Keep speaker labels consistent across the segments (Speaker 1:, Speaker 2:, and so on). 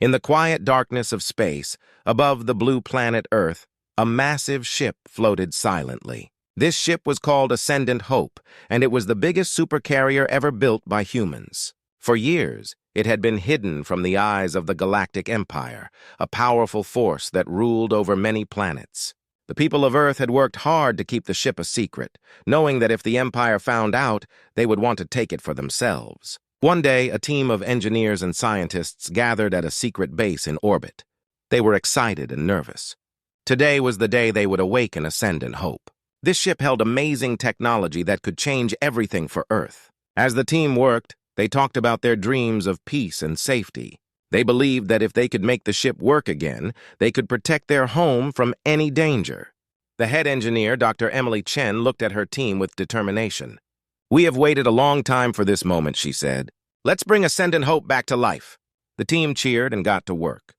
Speaker 1: In the quiet darkness of space, above the blue planet Earth, a massive ship floated silently. This ship was called Ascendant Hope, and it was the biggest supercarrier ever built by humans. For years, it had been hidden from the eyes of the Galactic Empire, a powerful force that ruled over many planets. The people of Earth had worked hard to keep the ship a secret, knowing that if the Empire found out, they would want to take it for themselves. One day, a team of engineers and scientists gathered at a secret base in orbit. They were excited and nervous. Today was the day they would awaken Ascendant Hope. This ship held amazing technology that could change everything for Earth. As the team worked, they talked about their dreams of peace and safety. They believed that if they could make the ship work again, they could protect their home from any danger. The head engineer, Dr. Emily Chen, looked at her team with determination. "We have waited a long time for this moment," she said. "Let's bring Ascendant Hope back to life." The team cheered and got to work.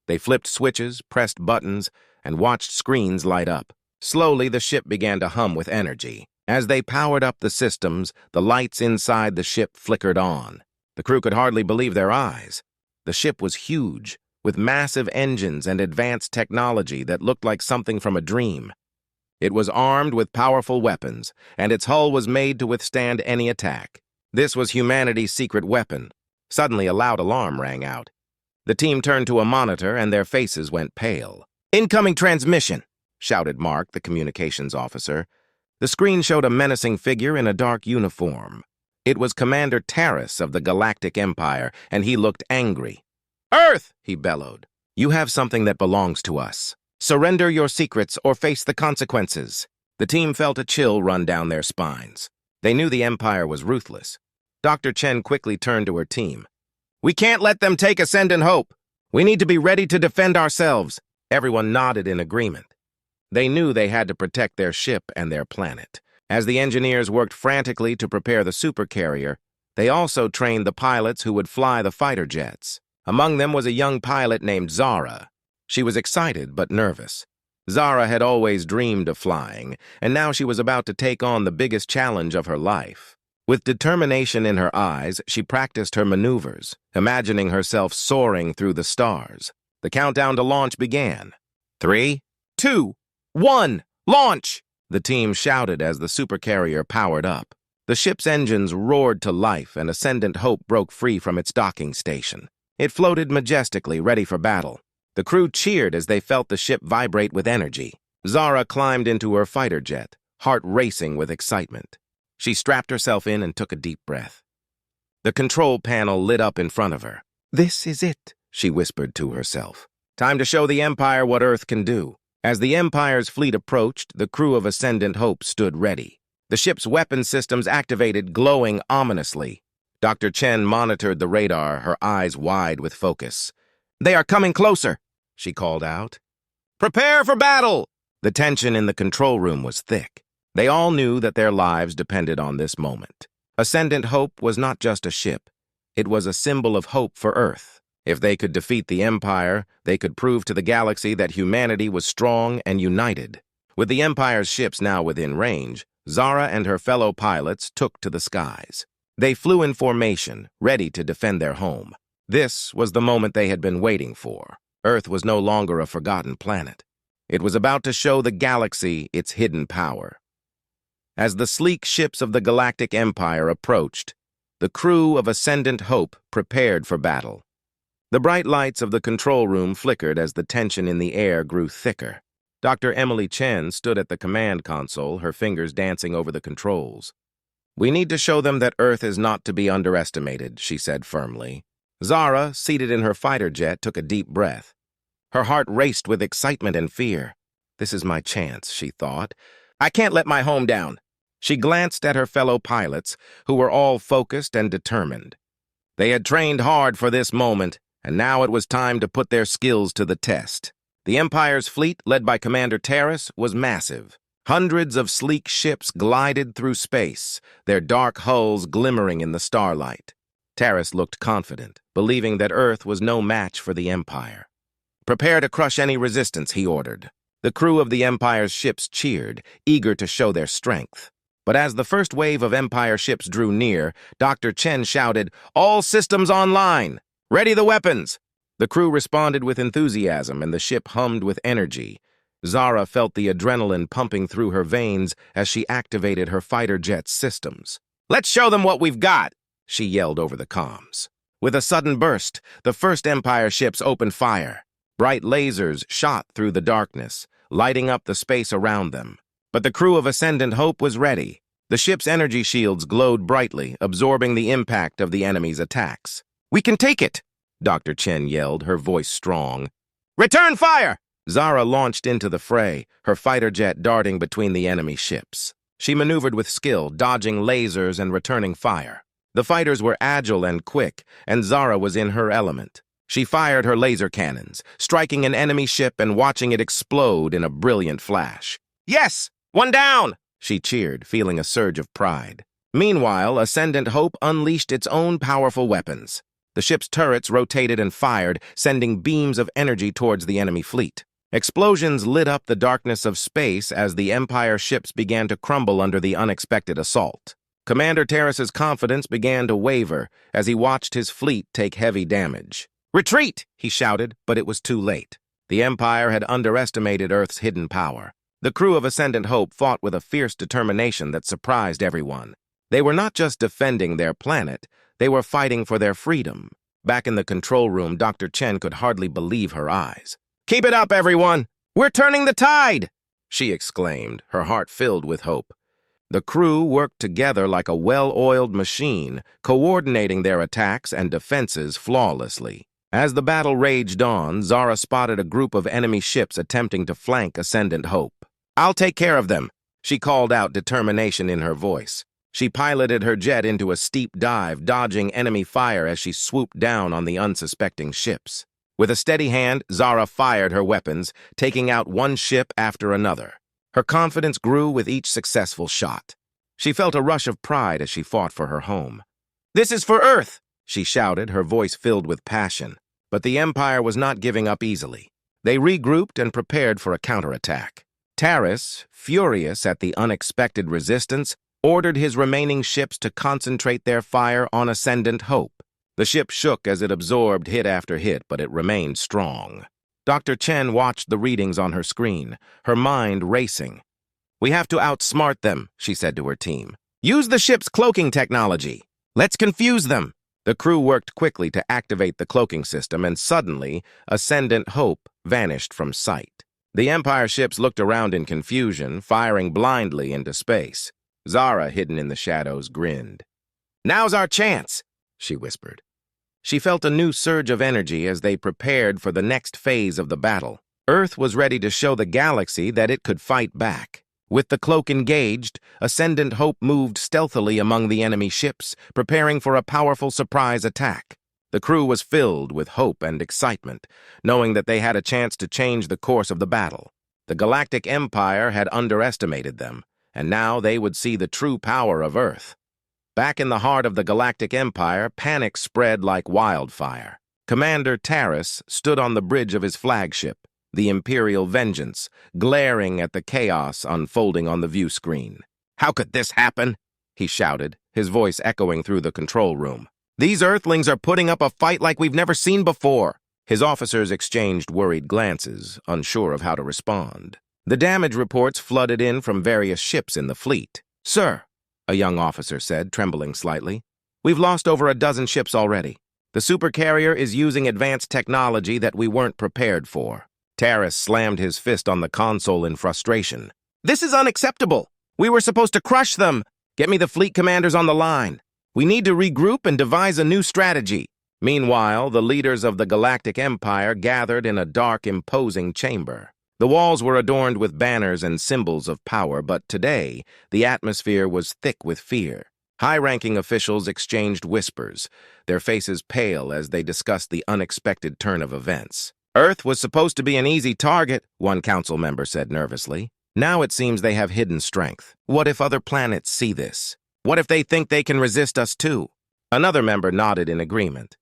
Speaker 1: They flipped switches, pressed buttons, and watched screens light up. Slowly, the ship began to hum with energy. As they powered up the systems, the lights inside the ship flickered on. The crew could hardly believe their eyes. The ship was huge, with massive engines and advanced technology that looked like something from a dream. It was armed with powerful weapons, and its hull was made to withstand any attack. This was humanity's secret weapon. Suddenly, a loud alarm rang out. The team turned to a monitor, and their faces went pale. "Incoming transmission!" shouted Mark, the communications officer. The screen showed a menacing figure in a dark uniform. It was Commander Terrace of the Galactic Empire, and he looked angry. "Earth!" he bellowed. "You have something that belongs to us. Surrender your secrets or face the consequences." The team felt a chill run down their spines. They knew the Empire was ruthless. Dr. Chen quickly turned to her team. "We can't let them take Ascendant Hope. We need to be ready to defend ourselves." Everyone nodded in agreement. They knew they had to protect their ship and their planet. As the engineers worked frantically to prepare the supercarrier, they also trained the pilots who would fly the fighter jets. Among them was a young pilot named Zara. She was excited but nervous. Zara had always dreamed of flying, and now she was about to take on the biggest challenge of her life. With determination in her eyes, she practiced her maneuvers, imagining herself soaring through the stars. The countdown to launch began. 3, 2, 1, launch! The team shouted as the supercarrier powered up. The ship's engines roared to life, and Ascendant Hope broke free from its docking station. It floated majestically, ready for battle. The crew cheered as they felt the ship vibrate with energy. Zara climbed into her fighter jet, heart racing with excitement. She strapped herself in and took a deep breath. The control panel lit up in front of her. "This is it," she whispered to herself. "Time to show the Empire what Earth can do." As the Empire's fleet approached, the crew of Ascendant Hope stood ready. The ship's weapon systems activated, glowing ominously. Dr. Chen monitored the radar, her eyes wide with focus. "They are coming closer," she called out. "Prepare for battle!" The tension in the control room was thick. They all knew that their lives depended on this moment. Ascendant Hope was not just a ship. It was a symbol of hope for Earth. If they could defeat the Empire, they could prove to the galaxy that humanity was strong and united. With the Empire's ships now within range, Zara and her fellow pilots took to the skies. They flew in formation, ready to defend their home. This was the moment they had been waiting for. Earth was no longer a forgotten planet. It was about to show the galaxy its hidden power. As the sleek ships of the Galactic Empire approached, the crew of Ascendant Hope prepared for battle. The bright lights of the control room flickered as the tension in the air grew thicker. Dr. Emily Chen stood at the command console, her fingers dancing over the controls. "We need to show them that Earth is not to be underestimated," she said firmly. Zara, seated in her fighter jet, took a deep breath. Her heart raced with excitement and fear. "This is my chance," she thought. "I can't let my home down." She glanced at her fellow pilots, who were all focused and determined. They had trained hard for this moment, and now it was time to put their skills to the test. The Empire's fleet, led by Commander Terrace, was massive. Hundreds of sleek ships glided through space, their dark hulls glimmering in the starlight. Terrace looked confident, believing that Earth was no match for the Empire. "Prepare to crush any resistance," he ordered. The crew of the Empire's ships cheered, eager to show their strength. But as the first wave of Empire ships drew near, Dr. Chen shouted, "All systems online! Ready the weapons!" The crew responded with enthusiasm, and the ship hummed with energy. Zara felt the adrenaline pumping through her veins as she activated her fighter jet's systems. "Let's show them what we've got!" she yelled over the comms. With a sudden burst, the first Empire ships opened fire. Bright lasers shot through the darkness, lighting up the space around them. But the crew of Ascendant Hope was ready. The ship's energy shields glowed brightly, absorbing the impact of the enemy's attacks. "We can take it!" Dr. Chen yelled, her voice strong. "Return fire!" Zara launched into the fray, her fighter jet darting between the enemy ships. She maneuvered with skill, dodging lasers and returning fire. The fighters were agile and quick, and Zara was in her element. She fired her laser cannons, striking an enemy ship and watching it explode in a brilliant flash. "Yes! One down!" she cheered, feeling a surge of pride. Meanwhile, Ascendant Hope unleashed its own powerful weapons. The ship's turrets rotated and fired, sending beams of energy towards the enemy fleet. Explosions lit up the darkness of space as the Empire ships began to crumble under the unexpected assault. Commander Terrace's confidence began to waver as he watched his fleet take heavy damage. "Retreat!" he shouted, but it was too late. The Empire had underestimated Earth's hidden power. The crew of Ascendant Hope fought with a fierce determination that surprised everyone. They were not just defending their planet, they were fighting for their freedom. Back in the control room, Dr. Chen could hardly believe her eyes. "Keep it up, everyone! We're turning the tide!" she exclaimed, her heart filled with hope. The crew worked together like a well-oiled machine, coordinating their attacks and defenses flawlessly. As the battle raged on, Zara spotted a group of enemy ships attempting to flank Ascendant Hope. "I'll take care of them," she called out, determination in her voice. She piloted her jet into a steep dive, dodging enemy fire as she swooped down on the unsuspecting ships. With a steady hand, Zara fired her weapons, taking out one ship after another. Her confidence grew with each successful shot. She felt a rush of pride as she fought for her home. "This is for Earth!" she shouted, her voice filled with passion. But the Empire was not giving up easily. They regrouped and prepared for a counterattack. Terrace, furious at the unexpected resistance, ordered his remaining ships to concentrate their fire on Ascendant Hope. The ship shook as it absorbed hit after hit, but it remained strong. Dr. Chen watched the readings on her screen, her mind racing. "We have to outsmart them," she said to her team. "Use the ship's cloaking technology. Let's confuse them." The crew worked quickly to activate the cloaking system, and suddenly, Ascendant Hope vanished from sight. The Empire ships looked around in confusion, firing blindly into space. Zara, hidden in the shadows, grinned. "Now's our chance," she whispered. She felt a new surge of energy as they prepared for the next phase of the battle. Earth was ready to show the galaxy that it could fight back. With the cloak engaged, Ascendant Hope moved stealthily among the enemy ships, preparing for a powerful surprise attack. The crew was filled with hope and excitement, knowing that they had a chance to change the course of the battle. The Galactic Empire had underestimated them, and now they would see the true power of Earth. Back in the heart of the Galactic Empire, panic spread like wildfire. Commander Terrace stood on the bridge of his flagship, the Imperial Vengeance, glaring at the chaos unfolding on the view screen. "How could this happen?" he shouted, his voice echoing through the control room. "These Earthlings are putting up a fight like we've never seen before." His officers exchanged worried glances, unsure of how to respond. The damage reports flooded in from various ships in the fleet. "Sir," a young officer said, trembling slightly, "we've lost over a dozen ships already. The Supercarrier is using advanced technology that we weren't prepared for." Terrace slammed his fist on the console in frustration. "This is unacceptable! We were supposed to crush them! Get me the fleet commanders on the line. We need to regroup and devise a new strategy." Meanwhile, the leaders of the Galactic Empire gathered in a dark, imposing chamber. The walls were adorned with banners and symbols of power, but today, the atmosphere was thick with fear. High-ranking officials exchanged whispers, their faces pale as they discussed the unexpected turn of events. "Earth was supposed to be an easy target," one council member said nervously. "Now it seems they have hidden strength. What if other planets see this? What if they think they can resist us too?" Another member nodded in agreement.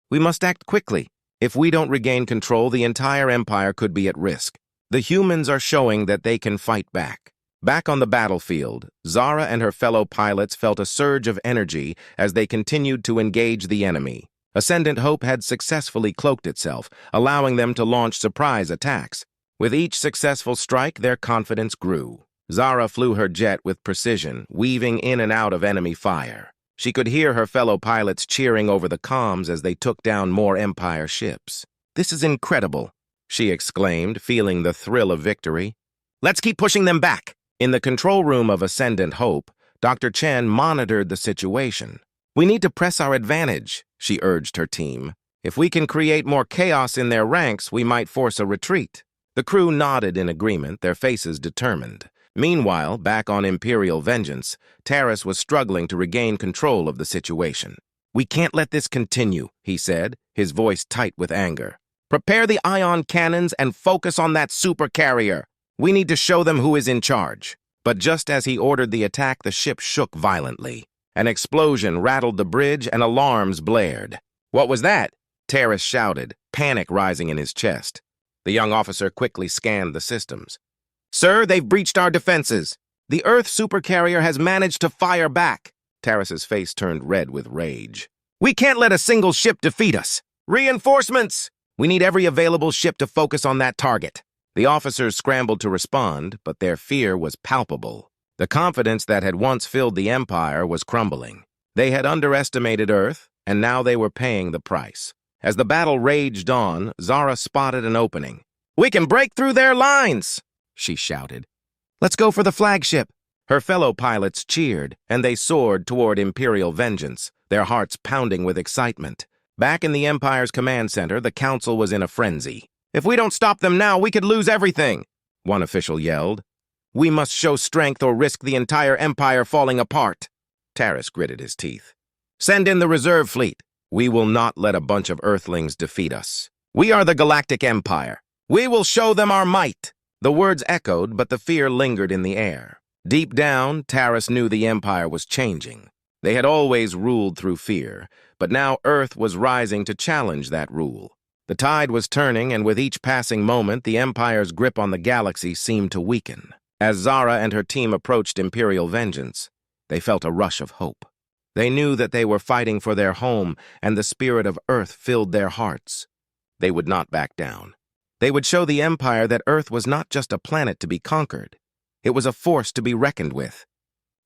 Speaker 1: "We must act quickly. If we don't regain control, the entire empire could be at risk. The humans are showing that they can fight back." Back on the battlefield, Zara and her fellow pilots felt a surge of energy as they continued to engage the enemy. Ascendant Hope had successfully cloaked itself, allowing them to launch surprise attacks. With each successful strike, their confidence grew. Zara flew her jet with precision, weaving in and out of enemy fire. She could hear her fellow pilots cheering over the comms as they took down more Empire ships. "This is incredible," she exclaimed, feeling the thrill of victory. "Let's keep pushing them back." In the control room of Ascendant Hope, Dr. Chen monitored the situation. "We need to press our advantage," she urged her team. "If we can create more chaos in their ranks, we might force a retreat." The crew nodded in agreement, their faces determined. Meanwhile, back on Imperial Vengeance, Taris was struggling to regain control of the situation. "We can't let this continue," he said, his voice tight with anger. "Prepare the ion cannons and focus on that supercarrier. We need to show them who is in charge." But just as he ordered the attack, the ship shook violently. An explosion rattled the bridge and alarms blared. "What was that?" Taris shouted, panic rising in his chest. The young officer quickly scanned the systems. "Sir, they've breached our defenses. The Earth supercarrier has managed to fire back." Taris's face turned red with rage. "We can't let a single ship defeat us. Reinforcements! We need every available ship to focus on that target." The officers scrambled to respond, but their fear was palpable. The confidence that had once filled the Empire was crumbling. They had underestimated Earth, and now they were paying the price. As the battle raged on, Zara spotted an opening. "We can break through their lines!" she shouted. "Let's go for the flagship." Her fellow pilots cheered, and they soared toward Imperial Vengeance, their hearts pounding with excitement. Back in the Empire's command center, the Council was in a frenzy. "If we don't stop them now, we could lose everything," one official yelled. "We must show strength or risk the entire Empire falling apart." Taris gritted his teeth. "Send in the reserve fleet. We will not let a bunch of Earthlings defeat us. We are the Galactic Empire. We will show them our might." The words echoed, but the fear lingered in the air. Deep down, Taris knew the Empire was changing. They had always ruled through fear, but now Earth was rising to challenge that rule. The tide was turning, and with each passing moment, the Empire's grip on the galaxy seemed to weaken. As Zara and her team approached Imperial Vengeance, they felt a rush of hope. They knew that they were fighting for their home, and the spirit of Earth filled their hearts. They would not back down. They would show the Empire that Earth was not just a planet to be conquered. It was a force to be reckoned with.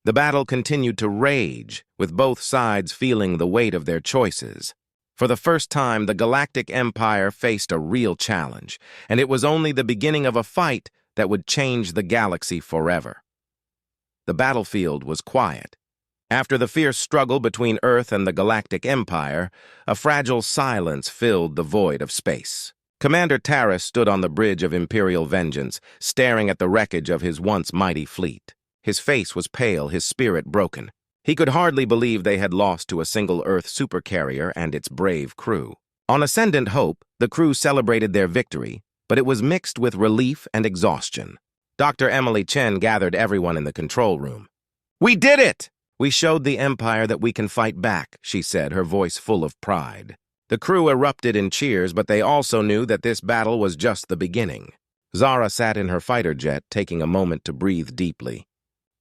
Speaker 1: The battle continued to rage, with both sides feeling the weight of their choices. For the first time, the Galactic Empire faced a real challenge, and it was only the beginning of a fight that would change the galaxy forever. The battlefield was quiet. After the fierce struggle between Earth and the Galactic Empire, a fragile silence filled the void of space. Commander Taris stood on the bridge of Imperial Vengeance, staring at the wreckage of his once mighty fleet. His face was pale, his spirit broken. He could hardly believe they had lost to a single Earth supercarrier and its brave crew. On Ascendant Hope, the crew celebrated their victory, but it was mixed with relief and exhaustion. Dr. Emily Chen gathered everyone in the control room. "We did it! We showed the Empire that we can fight back," she said, her voice full of pride. The crew erupted in cheers, but they also knew that this battle was just the beginning. Zara sat in her fighter jet, taking a moment to breathe deeply.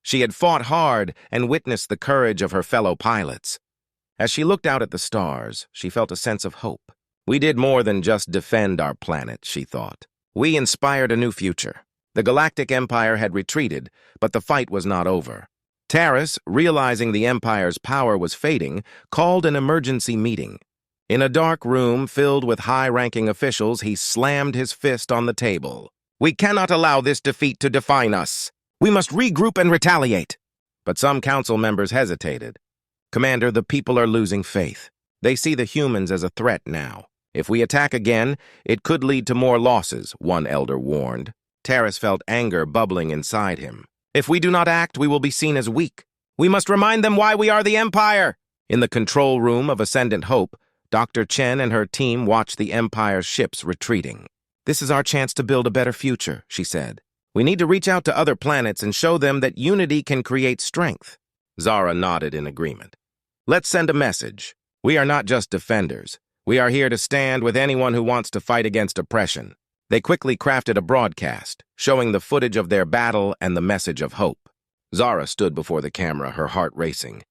Speaker 1: She had fought hard and witnessed the courage of her fellow pilots. As she looked out at the stars, she felt a sense of hope. "We did more than just defend our planet," she thought. "We inspired a new future." The Galactic Empire had retreated, but the fight was not over. Taris, realizing the Empire's power was fading, called an emergency meeting. In a dark room filled with high-ranking officials, he slammed his fist on the table. "We cannot allow this defeat to define us. We must regroup and retaliate." But some council members hesitated. "Commander, the people are losing faith. They see the humans as a threat now. If we attack again, it could lead to more losses," one elder warned. Taris felt anger bubbling inside him. "If we do not act, we will be seen as weak. We must remind them why we are the Empire." In the control room of Ascendant Hope, Dr. Chen and her team watched the Empire's ships retreating. "This is our chance to build a better future," she said. "We need to reach out to other planets and show them that unity can create strength." Zara nodded in agreement. "Let's send a message. We are not just defenders. We are here to stand with anyone who wants to fight against oppression." They quickly crafted a broadcast, showing the footage of their battle and the message of hope. Zara stood before the camera, her heart racing.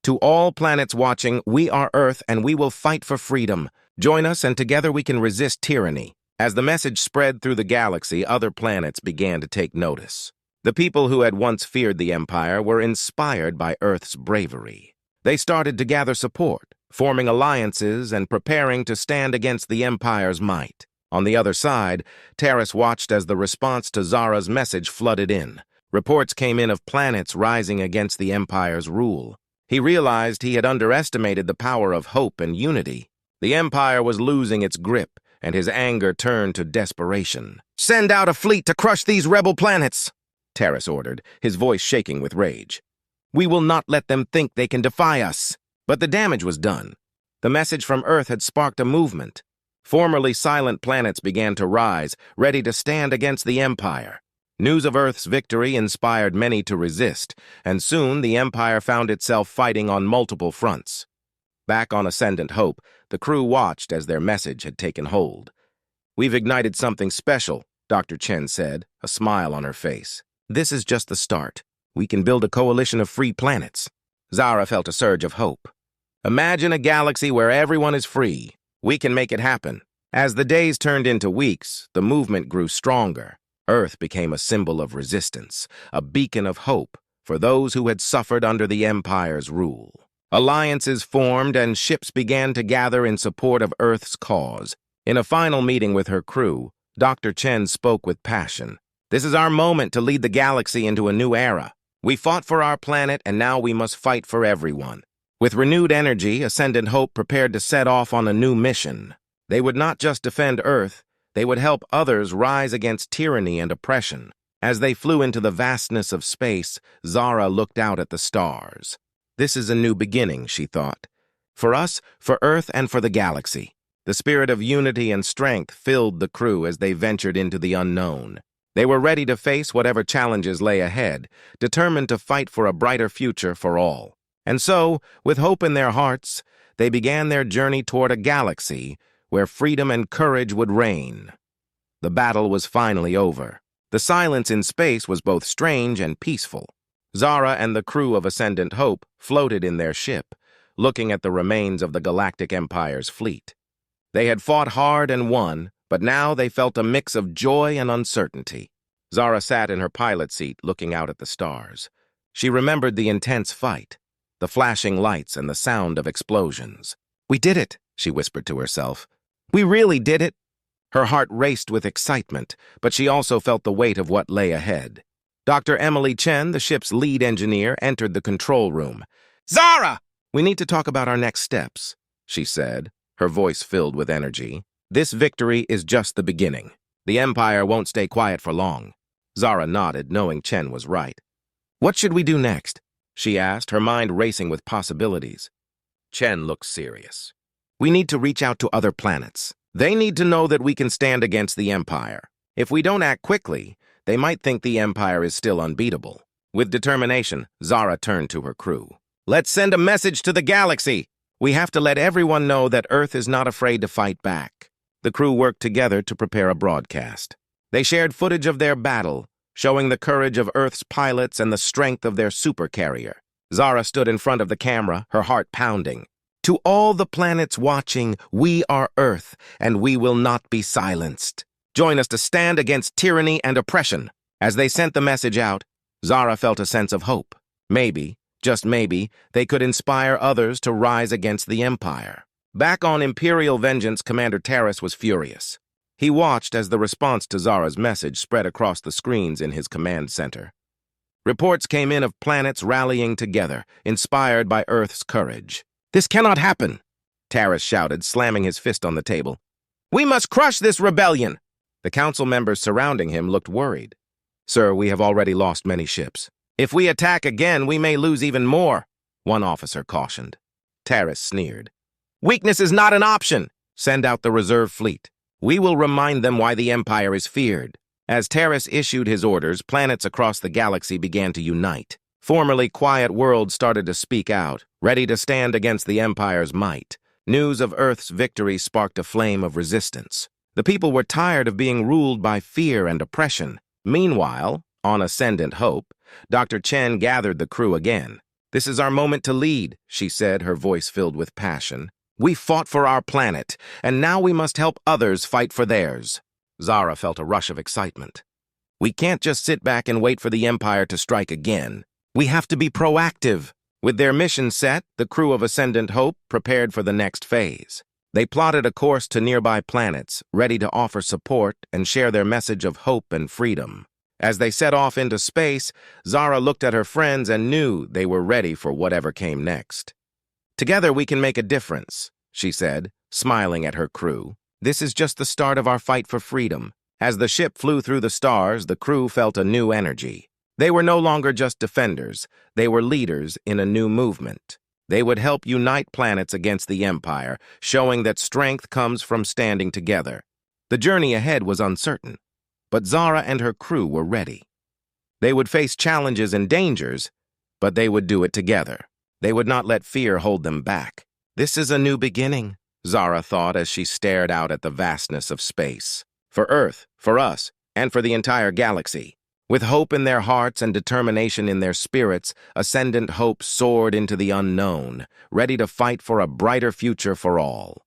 Speaker 1: To all planets watching, we are Earth and we will fight for freedom. Join us and together we can resist tyranny. As the message spread through the galaxy, other planets began to take notice. The people who had once feared the Empire were inspired by Earth's bravery. They started to gather support, forming alliances and preparing to stand against the Empire's might. On the other side, Terrace watched as the response to Zara's message flooded in. Reports came in of planets rising against the Empire's rule. He realized he had underestimated the power of hope and unity. The Empire was losing its grip, and his anger turned to desperation. "Send out a fleet to crush these rebel planets," Terrace ordered, his voice shaking with rage. "We will not let them think they can defy us." But the damage was done. The message from Earth had sparked a movement. Formerly silent planets began to rise, ready to stand against the Empire. News of Earth's victory inspired many to resist, and soon the Empire found itself fighting on multiple fronts. Back on Ascendant Hope, the crew watched as their message had taken hold. "We've ignited something special," Dr. Chen said, a smile on her face. "This is just the start. We can build a coalition of free planets." Zara felt a surge of hope. "Imagine a galaxy where everyone is free. We can make it happen." As the days turned into weeks, the movement grew stronger. Earth became a symbol of resistance, a beacon of hope for those who had suffered under the Empire's rule. Alliances formed and ships began to gather in support of Earth's cause. In a final meeting with her crew, Dr. Chen spoke with passion. "This is our moment to lead the galaxy into a new era. We fought for our planet, and now we must fight for everyone." With renewed energy, Ascendant Hope prepared to set off on a new mission. They would not just defend Earth, they would help others rise against tyranny and oppression. As they flew into the vastness of space, Zara looked out at the stars. "This is a new beginning," she thought. "For us, for Earth, and for the galaxy." The spirit of unity and strength filled the crew as they ventured into the unknown. They were ready to face whatever challenges lay ahead, determined to fight for a brighter future for all. And so, with hope in their hearts, they began their journey toward a galaxy where freedom and courage would reign. The battle was finally over. The silence in space was both strange and peaceful. Zara and the crew of Ascendant Hope floated in their ship, looking at the remains of the Galactic Empire's fleet. They had fought hard and won, but now they felt a mix of joy and uncertainty. Zara sat in her pilot seat, looking out at the stars. She remembered the intense fight, the flashing lights and the sound of explosions. "We did it," she whispered to herself. "We really did it." Her heart raced with excitement, but she also felt the weight of what lay ahead. Dr. Emily Chen, the ship's lead engineer, entered the control room. "Zara! We need to talk about our next steps," she said, her voice filled with energy. "This victory is just the beginning. The Empire won't stay quiet for long." Zara nodded, knowing Chen was right. "What should we do next?" she asked, her mind racing with possibilities. Chen looked serious. "We need to reach out to other planets. They need to know that we can stand against the Empire. If we don't act quickly, they might think the Empire is still unbeatable." With determination, Zara turned to her crew. "Let's send a message to the galaxy. We have to let everyone know that Earth is not afraid to fight back." The crew worked together to prepare a broadcast. They shared footage of their battle, showing the courage of Earth's pilots and the strength of their supercarrier. Zara stood in front of the camera, her heart pounding. "To all the planets watching, we are Earth, and we will not be silenced. Join us to stand against tyranny and oppression." As they sent the message out, Zara felt a sense of hope. Maybe, just maybe, they could inspire others to rise against the Empire. Back on Imperial Vengeance, Commander Terrace was furious. He watched as the response to Zara's message spread across the screens in his command center. Reports came in of planets rallying together, inspired by Earth's courage. "This cannot happen," Terrace shouted, slamming his fist on the table. "We must crush this rebellion." The council members surrounding him looked worried. "Sir, we have already lost many ships. If we attack again, we may lose even more," one officer cautioned. Terrace sneered. "Weakness is not an option. Send out the reserve fleet. We will remind them why the Empire is feared." As Terrace issued his orders, planets across the galaxy began to unite. Formerly quiet worlds started to speak out, ready to stand against the Empire's might. News of Earth's victory sparked a flame of resistance. The people were tired of being ruled by fear and oppression. Meanwhile, on Ascendant Hope, Dr. Chen gathered the crew again. This is our moment to lead, she said, her voice filled with passion. We fought for our planet, and now we must help others fight for theirs. Zara felt a rush of excitement. We can't just sit back and wait for the Empire to strike again. We have to be proactive. With their mission set, the crew of Ascendant Hope prepared for the next phase. They plotted a course to nearby planets, ready to offer support and share their message of hope and freedom. As they set off into space, Zara looked at her friends and knew they were ready for whatever came next. Together we can make a difference, she said, smiling at her crew. This is just the start of our fight for freedom. As the ship flew through the stars, the crew felt a new energy. They were no longer just defenders, they were leaders in a new movement. They would help unite planets against the Empire, showing that strength comes from standing together. The journey ahead was uncertain, but Zara and her crew were ready. They would face challenges and dangers, but they would do it together. They would not let fear hold them back. This is a new beginning, Zara thought as she stared out at the vastness of space. For Earth, for us, and for the entire galaxy. With hope in their hearts and determination in their spirits, Ascendant Hope soared into the unknown, ready to fight for a brighter future for all.